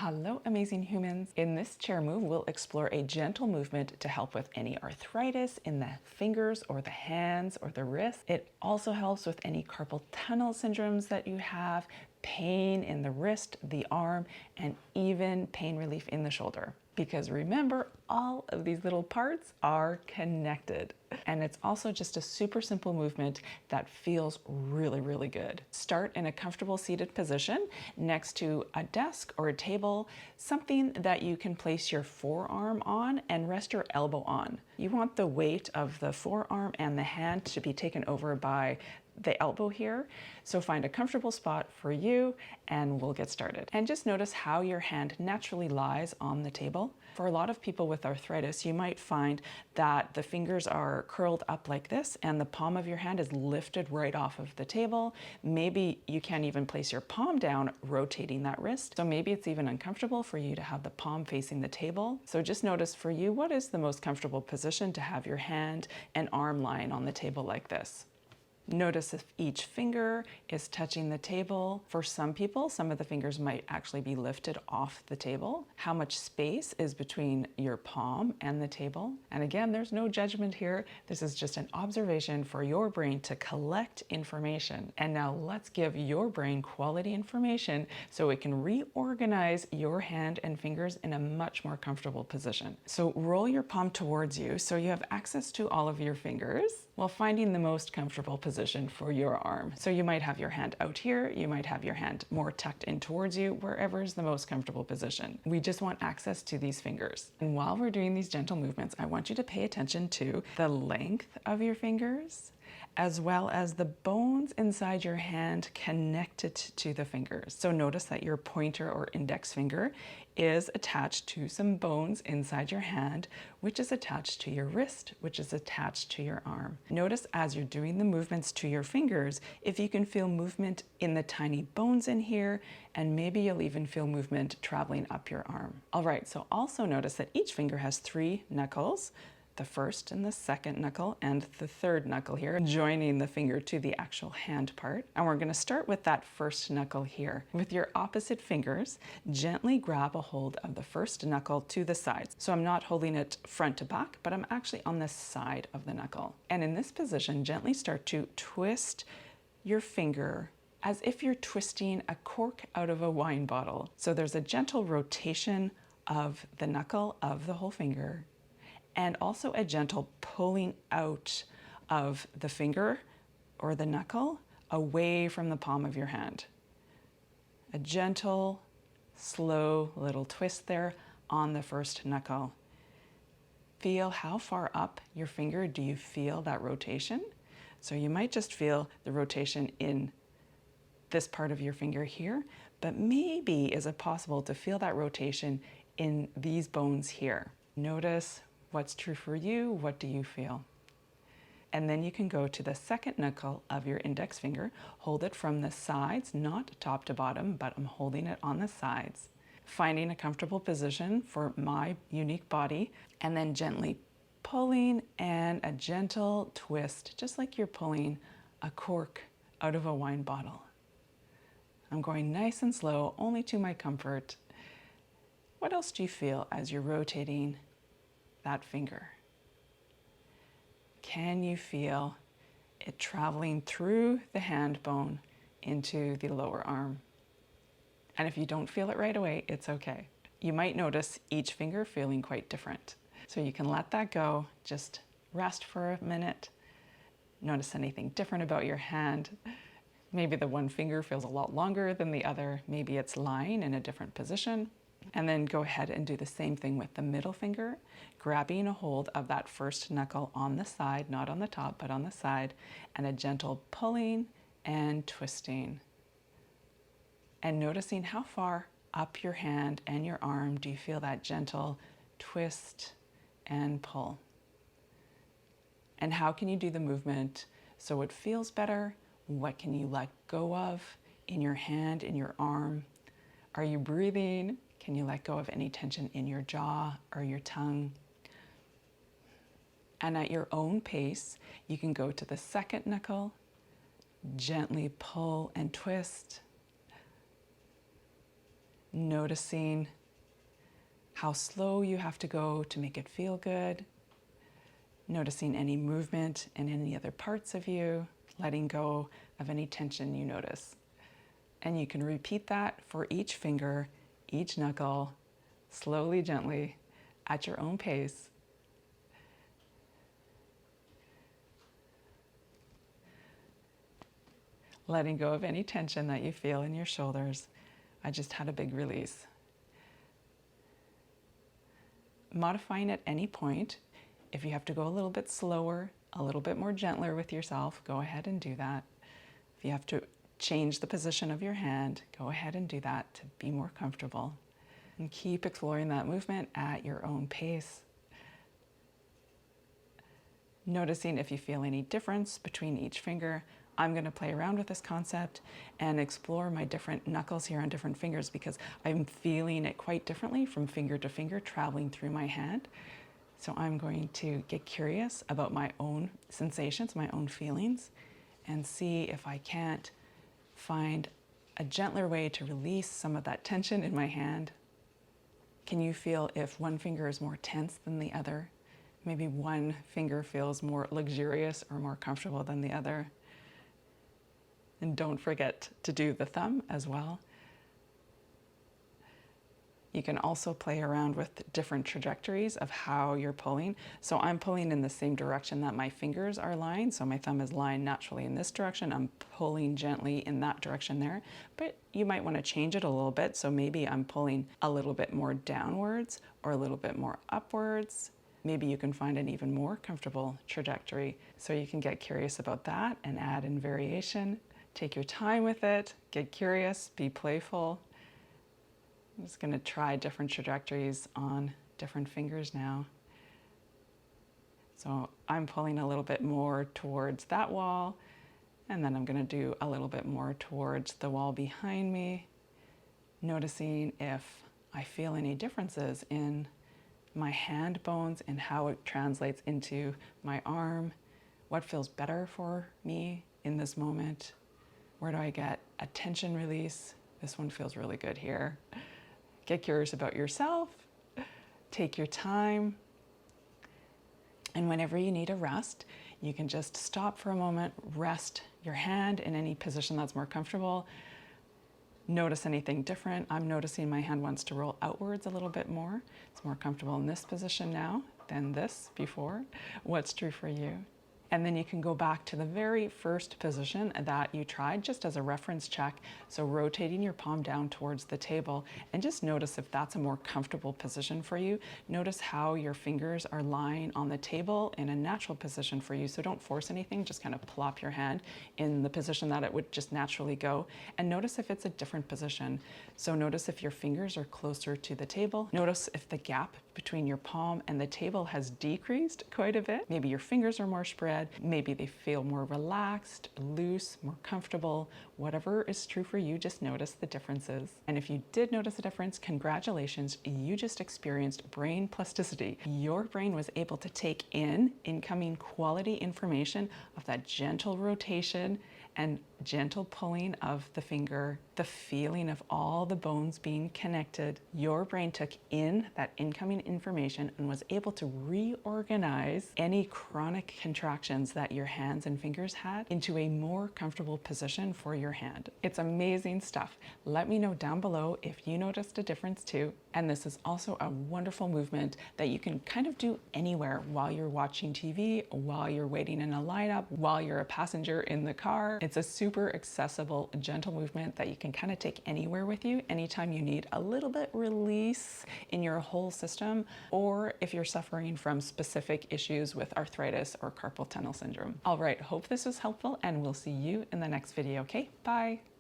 Hello, amazing humans. In this chair move, we'll explore a gentle movement to help with any arthritis in the fingers or the hands or the wrist. It also helps with any carpal tunnel syndromes that you have, pain in the wrist, the arm, and even pain relief in the shoulder. Because remember, all of these little parts are connected. And it's also just a super simple movement that feels really, really good. Start in a comfortable seated position next to a desk or a table, something that you can place your forearm on and rest your elbow on. You want the weight of the forearm and the hand to be taken over by the elbow here. So find a comfortable spot for you and we'll get started. And just notice how your hand naturally lies on the table. For a lot of people with arthritis, you might find that the fingers are curled up like this and the palm of your hand is lifted right off of the table. Maybe you can't even place your palm down, rotating that wrist. So maybe it's even uncomfortable for you to have the palm facing the table. So just notice for you, what is the most comfortable position to have your hand and arm lying on the table like this? Notice if each finger is touching the table. For some people, some of the fingers might actually be lifted off the table. How much space is between your palm and the table? And again, there's no judgment here. This is just an observation for your brain to collect information. And now let's give your brain quality information so it can reorganize your hand and fingers in a much more comfortable position. So roll your palm towards you so you have access to all of your fingers while finding the most comfortable position for your arm. So you might have your hand out here, you might have your hand more tucked in towards you, wherever is the most comfortable position. We just want access to these fingers. And while we're doing these gentle movements, I want you to pay attention to the length of your fingers, as well as the bones inside your hand connected to the fingers. So notice that your pointer or index finger is attached to some bones inside your hand, which is attached to your wrist, which is attached to your arm. Notice as you're doing the movements to your fingers, if you can feel movement in the tiny bones in here, and maybe you'll even feel movement traveling up your arm. All right, so also notice that each finger has 3 knuckles, the first and the second knuckle and the third knuckle here, joining the finger to the actual hand part. And we're going to start with that first knuckle here. With your opposite fingers, gently grab a hold of the first knuckle to the sides. So I'm not holding it front to back, but I'm actually on the side of the knuckle. And in this position, gently start to twist your finger as if you're twisting a cork out of a wine bottle. So there's a gentle rotation of the knuckle of the whole finger, and also a gentle pulling out of the finger or the knuckle away from the palm of your hand. A gentle, slow little twist there on the first knuckle. Feel how far up your finger do you feel that rotation? So you might just feel the rotation in this part of your finger here, but maybe is it possible to feel that rotation in these bones here? Notice what's true for you, what do you feel? And then you can go to the second knuckle of your index finger, hold it from the sides, not top to bottom, but I'm holding it on the sides, finding a comfortable position for my unique body, and then gently pulling and a gentle twist, just like you're pulling a cork out of a wine bottle. I'm going nice and slow, only to my comfort. What else do you feel as you're rotating that finger? Can you feel it traveling through the hand bone into the lower arm? And if you don't feel it right away, it's okay. You might notice each finger feeling quite different. So you can let that go, just rest for a minute. Notice anything different about your hand. Maybe the one finger feels a lot longer than the other. Maybe it's lying in a different position. And then go ahead and do the same thing with the middle finger, grabbing a hold of that first knuckle on the side, not on the top, but on the side, and a gentle pulling and twisting. And noticing how far up your hand and your arm do you feel that gentle twist and pull. And how can you do the movement so it feels better? What can you let go of in your hand, in your arm? Are you breathing? Can you let go of any tension in your jaw or your tongue? And at your own pace, you can go to the second knuckle, gently pull and twist, noticing how slow you have to go to make it feel good, noticing any movement in any other parts of you, letting go of any tension you notice. And you can repeat that for each finger, each knuckle, slowly, gently, at your own pace. Letting go of any tension that you feel in your shoulders. I just had a big release. Modifying at any point. If you have to go a little bit slower, a little bit more gentler with yourself, go ahead and do that. If you have to change the position of your hand, go ahead and do that to be more comfortable. And keep exploring that movement at your own pace. Noticing if you feel any difference between each finger. I'm going to play around with this concept and explore my different knuckles here on different fingers because I'm feeling it quite differently from finger to finger traveling through my hand. So I'm going to get curious about my own sensations, my own feelings, and see if I can't find a gentler way to release some of that tension in my hand. Can you feel if one finger is more tense than the other? Maybe one finger feels more luxurious or more comfortable than the other. And don't forget to do the thumb as well. You can also play around with different trajectories of how you're pulling. So I'm pulling in the same direction that my fingers are lying. So my thumb is lying naturally in this direction. I'm pulling gently in that direction there. But you might want to change it a little bit. So maybe I'm pulling a little bit more downwards or a little bit more upwards. Maybe you can find an even more comfortable trajectory. So you can get curious about that and add in variation. Take your time with it, get curious, be playful. I'm just going to try different trajectories on different fingers now. So I'm pulling a little bit more towards that wall, and then I'm going to do a little bit more towards the wall behind me, noticing if I feel any differences in my hand bones and how it translates into my arm, what feels better for me in this moment. Where do I get a tension release? This one feels really good here. Get curious about yourself. Take your time. And whenever you need a rest, you can just stop for a moment, rest your hand in any position that's more comfortable. Notice anything different. I'm noticing my hand wants to roll outwards a little bit more. It's more comfortable in this position now than this before. What's true for you? And then you can go back to the very first position that you tried just as a reference check. So rotating your palm down towards the table and just notice if that's a more comfortable position for you. Notice how your fingers are lying on the table in a natural position for you. So don't force anything, just kind of plop your hand in the position that it would just naturally go. And notice if it's a different position. So notice if your fingers are closer to the table. Notice if the gap between your palm and the table has decreased quite a bit. Maybe your fingers are more spread. Maybe they feel more relaxed, loose, more comfortable. Whatever is true for you, just notice the differences. And if you did notice a difference, congratulations, you just experienced brain plasticity. Your brain was able to take in incoming quality information of that gentle rotation and gentle pulling of the finger, the feeling of all the bones being connected. Your brain took in that incoming information and was able to reorganize any chronic contractions that your hands and fingers had into a more comfortable position for your hand. It's amazing stuff. Let me know down below if you noticed a difference too. And this is also a wonderful movement that you can kind of do anywhere while you're watching TV, while you're waiting in a lineup, while you're a passenger in the car. It's a super accessible, gentle movement that you can kind of take anywhere with you anytime you need a little bit release in your whole system, or if you're suffering from specific issues with arthritis or carpal tunnel syndrome. All right, hope this was helpful and we'll see you in the next video, okay? Bye.